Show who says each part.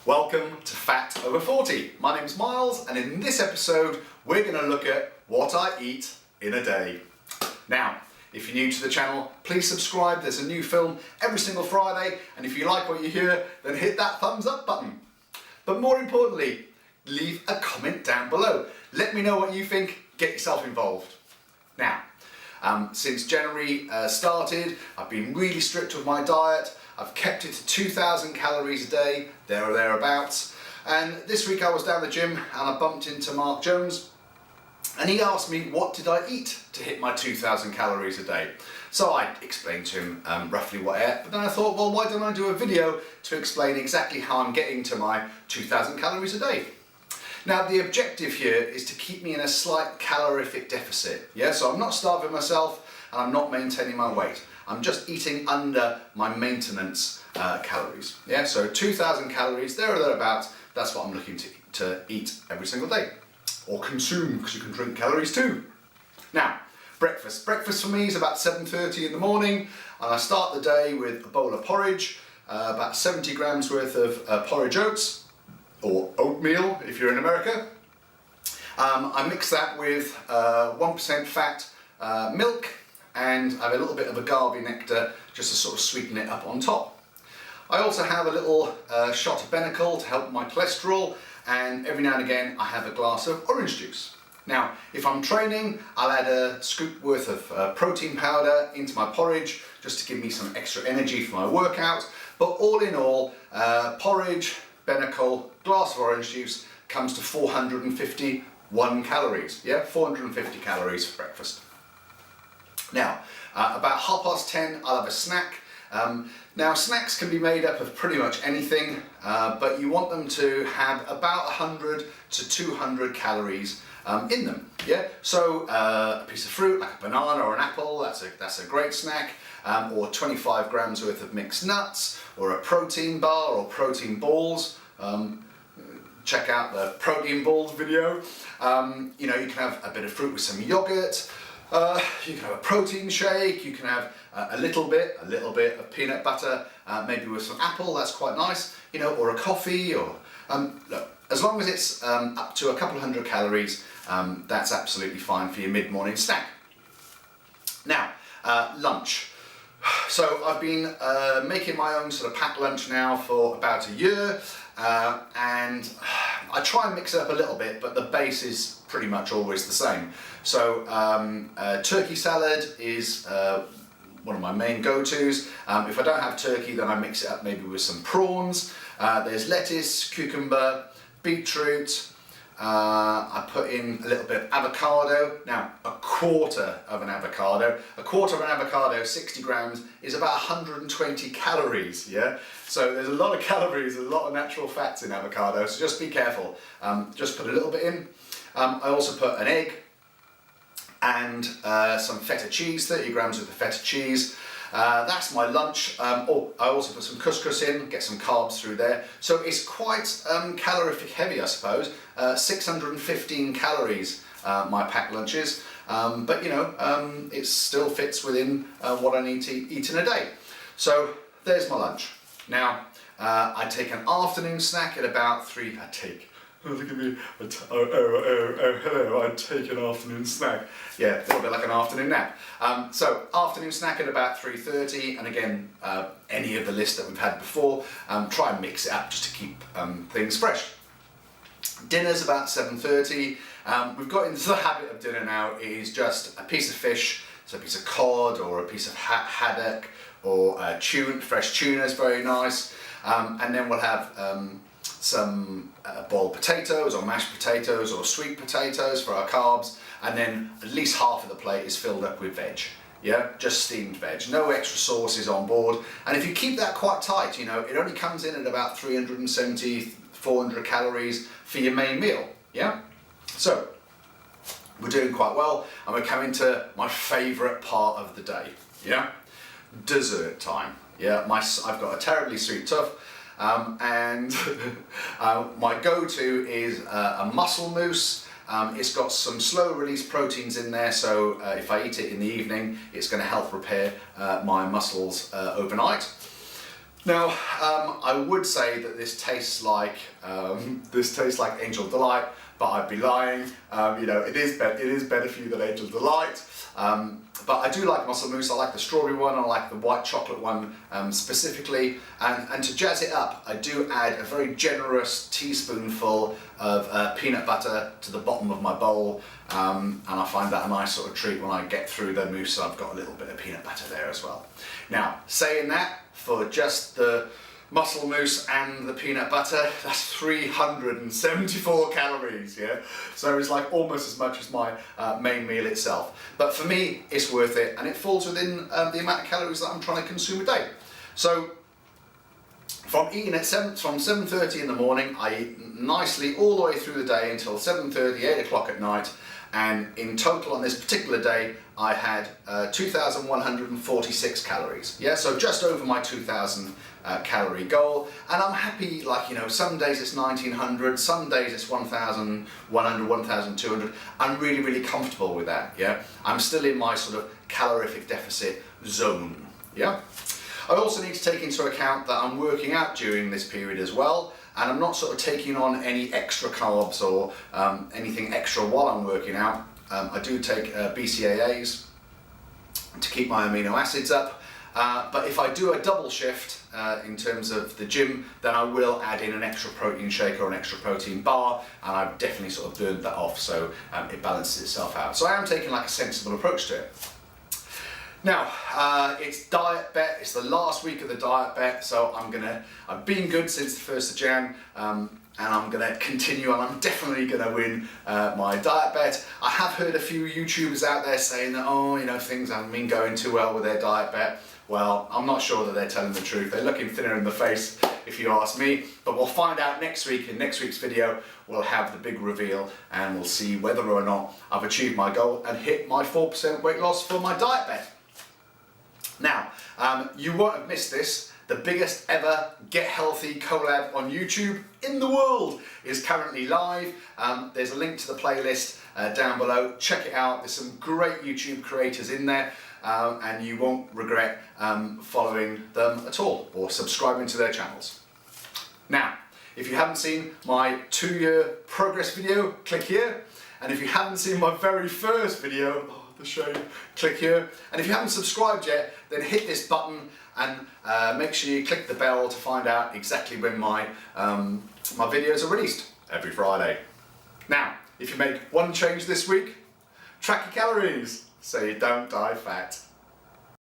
Speaker 1: Welcome to Fat Over 40. My name's Miles, and in this episode we're going to look at what I eat in a day. Now, if you're new to the channel, please subscribe. There's a new film every single Friday, and if you like what you hear, then hit that thumbs up button. But more importantly, leave a comment down below. Let me know what you think. Get yourself involved. Now, since January started, I've been really strict with my diet. I've kept it to 2,000 calories a day, there or thereabouts. And this week I was down the gym and I bumped into Mark Jones, and he asked me what did I eat to hit my 2,000 calories a day. So I explained to him roughly what I ate, but then I thought, well, why don't I do a video to explain exactly how I'm getting to my 2,000 calories a day. Now, the objective here is to keep me in a slight calorific deficit. Yeah, so I'm not starving myself and I'm not maintaining my weight. I'm just eating under my maintenance calories. Yeah, so 2,000 calories, there or thereabouts, that's what I'm looking to eat every single day. Or consume, because you can drink calories too. Now, breakfast. Breakfast for me is about 7:30 in the morning, and I start the day with a bowl of porridge, about 70 grams worth of porridge oats, or oatmeal if you're in America. I mix that with 1% fat milk, and I have a little bit of agave nectar just to sort of sweeten it up on top. I also have a little shot of Benecol to help my cholesterol, and every now and again I have a glass of orange juice. Now, if I'm training, I'll add a scoop worth of protein powder into my porridge just to give me some extra energy for my workout. But all in all, porridge, Benecol, glass of orange juice comes to 451 calories. Yeah, 450 calories for breakfast. Now, about 10:30, I'll have a snack. Now, snacks can be made up of pretty much anything, but you want them to have about 100 to 200 calories in them. Yeah, so a piece of fruit like a banana or an apple, that's a great snack. Or 25 grams worth of mixed nuts, or a protein bar or protein balls. Check out the protein balls video. You know, you can have a bit of fruit with some yogurt. You can have a protein shake. You can have a little bit of peanut butter, maybe with some apple. That's quite nice. You know, or a coffee. Or look, as long as it's up to a couple of hundred calories, that's absolutely fine for your mid-morning snack. Now, lunch. So I've been making my own sort of packed lunch now for about a year, and I try and mix it up a little bit, but the base is pretty much always the same. So turkey salad is one of my main go-tos. If I don't have turkey, then I mix it up maybe with some prawns. There's lettuce, cucumber, beetroot. I put in a little bit of avocado. Now, a quarter of an avocado, 60 grams, is about 120 calories, yeah? So there's a lot of calories, a lot of natural fats in avocado, so just be careful. Just put a little bit in. I also put an egg and some feta cheese, 30 grams of the feta cheese. That's my lunch. Oh, I also put some couscous in, get some carbs through there. So it's quite calorific heavy, I suppose. 615 calories, my packed lunch is. But you know, it still fits within what I need to eat in a day. So there's my lunch. Now, I take an afternoon snack at about 3. Look at me. Hello, I take an afternoon snack. Yeah, a little bit like an afternoon nap. So, afternoon snack at about 3:30, and again, any of the list that we've had before, try and mix it up just to keep things fresh. Dinner's about 7:30. We've got into the habit of dinner now is just a piece of fish, so a piece of cod or a piece of haddock, or fresh tuna is very nice, and then we'll have some boiled potatoes or mashed potatoes or sweet potatoes for our carbs, and then at least half of the plate is filled up with veg. Yeah, just steamed veg, no extra sauces on board. And if you keep that quite tight, you know, it only comes in at about 370, 400 calories for your main meal. Yeah, so we're doing quite well, and we're coming to my favourite part of the day. Yeah, dessert time. Yeah, I've got a terribly sweet tooth. And my go-to is a muscle mousse. It's got some slow release proteins in there, so if I eat it in the evening, it's going to help repair my muscles overnight. Now, I would say that this tastes like Angel Delight, but I'd be lying. You know, it is better for you than Angel Delight. But I do like muscle mousse. I like the strawberry one. I like the white chocolate one specifically. And to jazz it up, I do add a very generous teaspoonful of peanut butter to the bottom of my bowl. And I find that a nice sort of treat when I get through the mousse. So I've got a little bit of peanut butter there as well. Now, saying that, for just the muscle mousse and the peanut butter, that's 374 calories, yeah? So it's like almost as much as my main meal itself. But for me, it's worth it, and it falls within the amount of calories that I'm trying to consume a day. So from eating at 7:30 in the morning, I eat nicely all the way through the day until 7:30, 8 o'clock at night. And in total on this particular day, I had 2,146 calories. Yeah, so just over my 2,000 calorie goal. And I'm happy, like, you know, some days it's 1,900, some days it's 1,100, 1,200. I'm really, really comfortable with that, yeah. I'm still in my sort of calorific deficit zone, yeah. I also need to take into account that I'm working out during this period as well. And I'm not sort of taking on any extra carbs or anything extra while I'm working out. I do take BCAAs to keep my amino acids up. But if I do a double shift in terms of the gym, then I will add in an extra protein shake or an extra protein bar, and I've definitely sort of burned that off, so it balances itself out. So I am taking like a sensible approach to it. Now, it's diet bet, it's the last week of the diet bet, so I've been good since the 1st of Jan, and I'm gonna continue, and I'm definitely gonna win my diet bet. I have heard a few YouTubers out there saying that, oh, you know, things haven't been going too well with their diet bet. Well, I'm not sure that they're telling the truth. They're looking thinner in the face, if you ask me, but we'll find out next week. In next week's video, we'll have the big reveal, and we'll see whether or not I've achieved my goal and hit my 4% weight loss for my diet bet. Now, you won't have missed this. The biggest ever Get Healthy collab on YouTube in the world is currently live. There's a link to the playlist down below. Check it out. There's some great YouTube creators in there, and you won't regret following them at all or subscribing to their channels. Now, if you haven't seen my 2-year progress video, click here. And if you haven't seen my very first video, the shame, click here. And if you haven't subscribed yet, then hit this button and make sure you click the bell to find out exactly when my videos are released every Friday. Now, if you make one change this week, track your calories so you don't die fat.